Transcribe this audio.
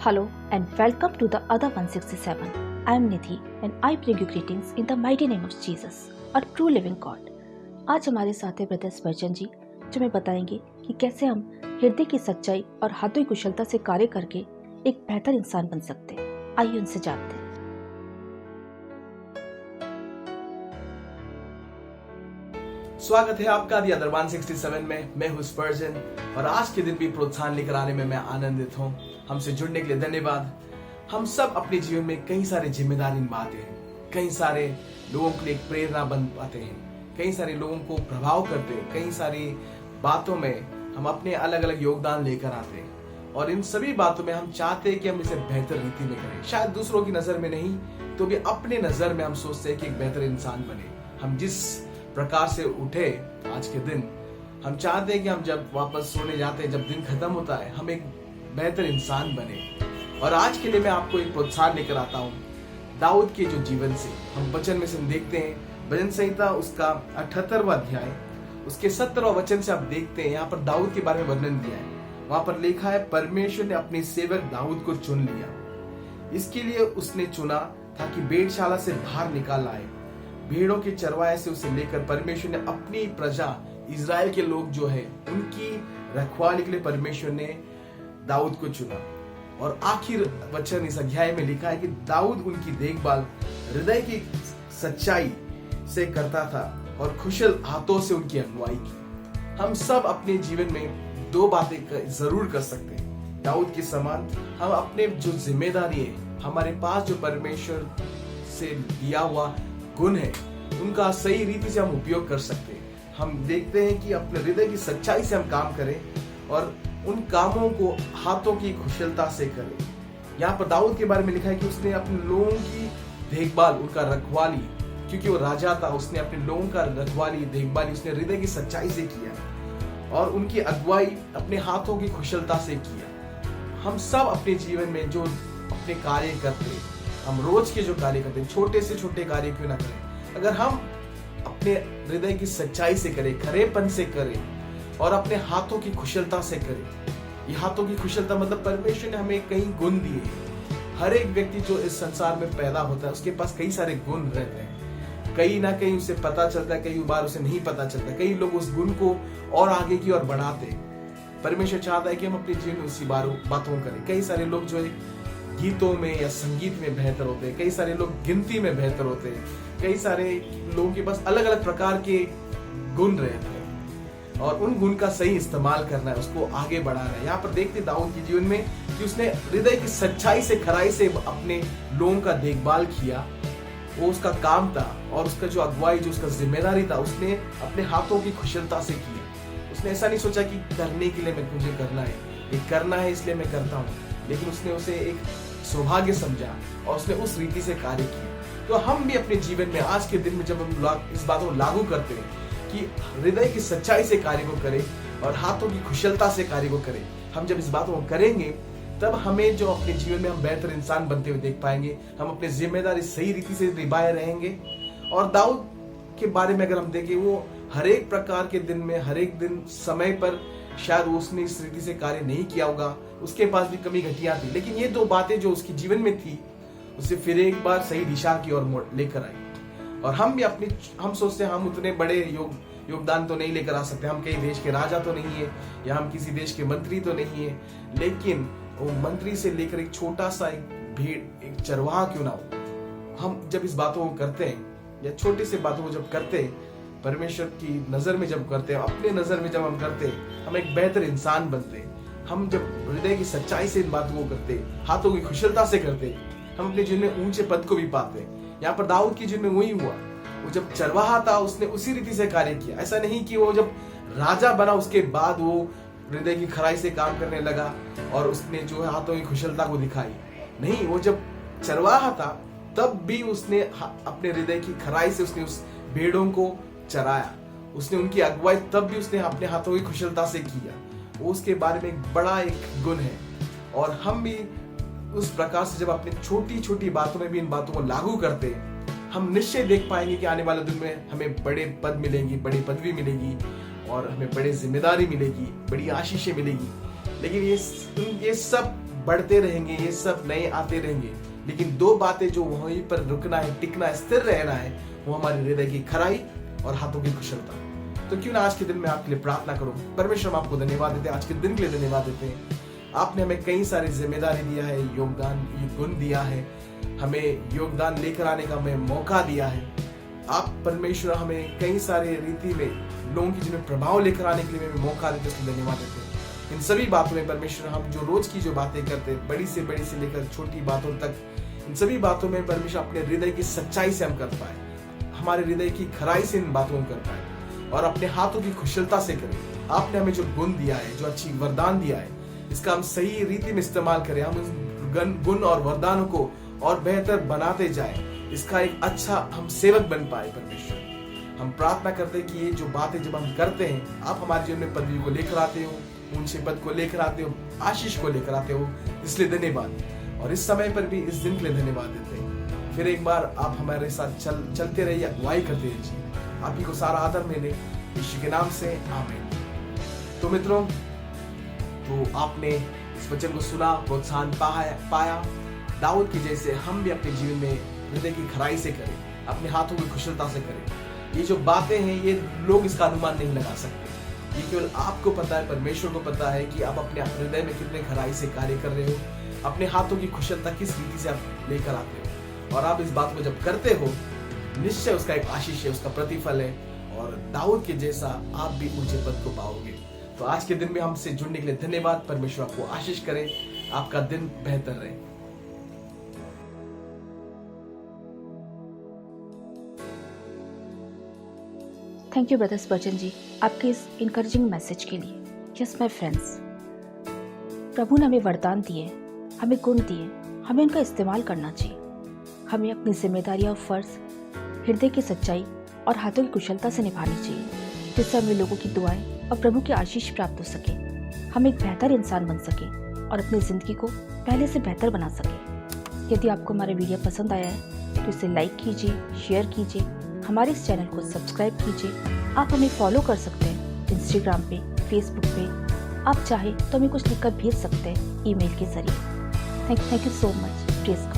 Hello and welcome to the other 167. I am Nidhi and I bring you greetings in the mighty name of Jesus, a true living God. आज हमारे साथ है brother स्पर्जन जी, जो हमें बताएंगे कि कैसे हम हृदय की सच्चाई और हाथों की कुशलता से कार्य करके एक बेहतर इंसान बन सकते हैं। आइए उनसे जानते हैं। स्वागत है आपका दी अदर 167 में। मैं हूं स्पर्जन और आज के दिन भी प्रोत्साहन लेकर आने में मैं आनंदित हूं। हमसे जुड़ने के लिए धन्यवाद। हम सब अपने जीवन में कई सारे जिम्मेदारी निभाते हैं, कई सारे लोगों के लिए एक प्रेरणा बन पाते हैं, कई सारे लोगों को प्रभाव करते हैं, कई सारी बातों में हम अपने अलग अलग योगदान लेकर आते हैं और इन सभी बातों में हम चाहते हैं कि हम इसे बेहतर रीति में करें। शायद दूसरों की नजर में नहीं तो भी अपने नजर में हम सोचते हैं कि एक बेहतर इंसान बने। हम जिस प्रकार से उठे आज के दिन, हम चाहते हैं कि हम जब वापस सोने जाते हैं, जब दिन खत्म होता है, हम एक बेहतर इंसान बने। और आज के लिए मैं आपको एक प्रोत्साहन लेकर आता हूँ दाऊद के जो जीवन से। हम वचन में से देखते हैं भजन संहिता उसका 78वां अध्याय उसके 17वां वचन से आप देखते हैं, यहाँ पर दाऊद के बारे में वर्णन दिया है। वहां पर लिखा है, परमेश्वर ने अपने सेवक दाऊद को चुन लिया, इसके लिए उसने चुना ताकि भेड़शाला से बाहर निकाल आए, भेड़ों के चरवाहे से उसे लेकर। परमेश्वर ने अपनी प्रजा इजराइल के लोग जो है उनकी रखवाली के लिए परमेश्वर ने दाऊद को चुना। और आखिर वचन इस अध्याय में लिखा है कि दाऊद उनकी देखभाल हृदय की सच्चाई से करता था और कुशल हाथों से उनकी अगुवाई की। हम सब अपने जीवन में दो बातें जरूर कर सकते हैं दाऊद के समान। हम अपने जो जिम्मेदारी है, हमारे पास जो परमेश्वर से दिया हुआ गुण है, उनका सही रीति से हम उपयोग कर सकते हैं। हम देखते हैं कि अपने हृदय की सच्चाई से हम काम करें और उन कामों को हाथों की कुशलता से करें। यहाँ पर दाऊद के बारे में लिखा है कि उसने अपने लोगों की देखभाल, उनका रखवाली, क्योंकि वो राजा था, उसने अपने लोगों का रखवाली देखभाली उसने हृदय की सच्चाई से किया और उनकी अगुवाई अपने हाथों की कुशलता से किया। हम सब अपने जीवन में जो अपने कार्य करते हैं, हम रोज के जो कार्य करते हैं, छोटे से छोटे कार्य क्यों ना करें, अगर हम अपने हृदय की सच्चाई से करें, खरेपन से करें और अपने हाथों की कुशलता से करें। ये हाथों की कुशलता मतलब परमेश्वर ने हमें कई गुण दिए हैं। हर एक व्यक्ति जो इस संसार में पैदा होता है उसके पास कई सारे गुण रहते हैं। कहीं ना कहीं उसे पता चलता है, कई बार उसे नहीं पता चलता। कई लोग उस गुण को और आगे की ओर बढ़ाते हैं। परमेश्वर चाहता है कि हम अपने जीवन में उसी बातों करें। कई सारे लोग जो है गीतों में या संगीत में बेहतर होते हैं, कई सारे लोग गिनती में बेहतर होते हैं, कई सारे लोगों के पास अलग अलग प्रकार के गुण रहते हैं और उन गुण का सही इस्तेमाल करना है, उसको आगे बढ़ाना है। यहाँ पर देखते दाऊद के जीवन में कि उसने हृदय की सच्चाई से, खराई से अपने लोगों का देखभाल किया, वो उसका काम था। और उसका जो अगुवाई, जो उसका जिम्मेदारी था, उसने अपने हाथों की कुशलता से किया। उसने ऐसा नहीं सोचा कि करने के लिए मुझे करना है, ये करना है इसलिए मैं करता हूँ, लेकिन उसने उसे एक सौभाग्य समझा और उसने उस रीति से कार्य किया। तो हम भी अपने जीवन में आज के दिन में जब हम इस बात को लागू करते हैं कि हृदय की सच्चाई से कार्य को करें और हाथों की कुशलता से कार्य को करें, हम जब इस बातों को करेंगे तब हमें जो अपने जीवन में हम बेहतर इंसान बनते हुए देख पाएंगे। हम अपनी जिम्मेदारी सही रीति से निभाए रहेंगे। और दाऊद के बारे में अगर हम देखें, वो हर एक प्रकार के दिन में, हर एक दिन समय पर शायद उसने इस रीति से कार्य नहीं किया होगा, उसके पास भी कमी घटियां थी, लेकिन ये दो बातें जो उसके जीवन में थी उसे फिर एक बार सही दिशा की ओर लेकर आई। और हम भी हम सोचते हैं हम उतने बड़े योगदान तो नहीं लेकर आ सकते, हम कई देश के राजा तो नहीं है या हम किसी देश के मंत्री तो नहीं है, लेकिन वो मंत्री से लेकर एक छोटा सा एक भेड़, एक चरवाहा क्यों ना हो, हम जब इस बातों को करते हैं या छोटी सी बातों को जब करते हैं, परमेश्वर की नजर में जब करते हैं, अपने नजर में जब हम करते हैं, हम एक बेहतर इंसान बनते हैं। हम जब हृदय की सच्चाई से इन बातों को करते हैं, हाथों की कुशलता से करते हैं, हम अपने जीवन में ऊंचे पद को भी पाते हैं। यहाँ पर दाऊद के जीवन में वही हुआ। वो जब चरवाहा था उसने उसी रीति से कार्य किया। ऐसा नहीं कि वो जब राजा बना उसके बाद वो हृदय की खराई से काम करने लगा और उसने जो है हाथों की कुशलता को दिखाई। नहीं, वो जब चरवाहा था तब भी उसने अपने हृदय की खराई से उसने उस भेड़ों को चराया, उसने उनकी अगुवाई तब भी उसने अपने हाथों की कुशलता से किया। वो उसके बारे में एक बड़ा एक गुण है। और हम भी उस प्रकार से जब अपने छोटी छोटी बातों में भी इन बातों को लागू करते हैं, हम निश्चय देख पाएंगे कि आने वाले दिन में हमें बड़े पद मिलेंगी, बड़ी पदवी मिलेगी और हमें बड़ी जिम्मेदारी मिलेगी, बड़ी आशीषें मिलेगी। लेकिन ये सब बढ़ते रहेंगे, ये सब नए आते रहेंगे, लेकिन दो बातें जो वहीं पर रुकना है, टिकना है, स्थिर रहना है, वो हमारे हृदय की खराई और हाथों की कुशलता। तो क्यों ना आज के दिन में आपके लिए प्रार्थना करूं। परमेश्वर, हम आपको धन्यवाद देते हैं, आज के दिन के लिए धन्यवाद देते हैं। आपने हमें कई सारी जिम्मेदारी दिया है, योगदान गुण दिया है, हमें योगदान लेकर आने का हमें मौका दिया है। आप परमेश्वर हमें कई सारे रीति में लोगों की जिन्हें प्रभाव लेकर आने के लिए हमें मौका देते, इसलिए धन्यवाद देते हैं। इन सभी बातों में परमेश्वर, हम जो रोज की जो बातें करते हैं, बड़ी से लेकर छोटी बातों तक, इन सभी बातों में परमेश्वर अपने हृदय की सच्चाई से हम कर पाए, हमारे हृदय की खराई से इन बातों को कर पाए और अपने हाथों की कुशलता से करें। आपने हमें जो गुण दिया है, जो अच्छी वरदान दिया है, इसका हम सही रीति में इस्तेमाल करें। हम उस गुण और वरदानों को और बेहतर बनाते जाएं, इसका एक अच्छा हम सेवक बन पाए। परमेश्वर, हम प्रार्थना करते हैं कि ये जो बातें जब हम करते हैं, आप हमारे जीवन में पदवी को लेकर आते हो, ऊंचे पद को लेकर आते हो, आशीष को लेकर आते हो, इसलिए धन्यवाद। और इस समय पर भी इस दिन के लिए धन्यवाद देते हैं। फिर एक बार आप हमारे साथ चलते रहिए, अगुवाई करते रहिए। आप ही को सारा आदर मिले, यीशु के नाम से आमीन। तो मित्रों, तो आपने इस वचन को सुना, प्रोत्साहन पाया। दाऊद की जैसे हम भी अपने जीवन में हृदय की खराई से करें, अपने हाथों की कुशलता से करें। ये जो बातें हैं, ये लोग इसका अनुमान नहीं लगा सकते। ये केवल आपको पता है, परमेश्वर को पता है कि आप अपने हृदय में कितने खराई से कार्य कर रहे हो, अपने हाथों की कुशलता किस रीति से आप लेकर आते हो। और आप इस बात को जब करते हो, निश्चय उसका एक आशीष है, उसका प्रतिफल है, और दाऊद के जैसा आप भी ऊंचे पद को पाओगे। तो आज के दिन में हमसे जुड़ने के लिए धन्यवाद। परमेश्वर आपको आशीष करे, आपका दिन बेहतर रहे। थैंक यू ब्रदर स्पर्जन जी, आपके इस इनकरेजिंग मैसेज के लिए। यस माय फ्रेंड्स, प्रभु ने हमें वरदान दिए, हमें गुण दिए, हमें उनका इस्तेमाल करना चाहिए। हमें अपनी जिम्मेदारियां और फर्ज हृदय की सच्चाई और हाथों की कुशलता से निभानी चाहिए, जिससे हमें लोगों की दुआएं और प्रभु के आशीष प्राप्त हो सके, हम एक बेहतर इंसान बन सके और अपनी ज़िंदगी को पहले से बेहतर बना सके। यदि आपको हमारा वीडियो पसंद आया है तो इसे लाइक कीजिए, शेयर कीजिए, हमारे इस चैनल को सब्सक्राइब कीजिए। आप हमें फॉलो कर सकते हैं इंस्टाग्राम पे, फेसबुक पे। आप चाहे तो हमें कुछ लिखकर भेज सकते हैं ईमेल के जरिए। Thank you so much. Praise God.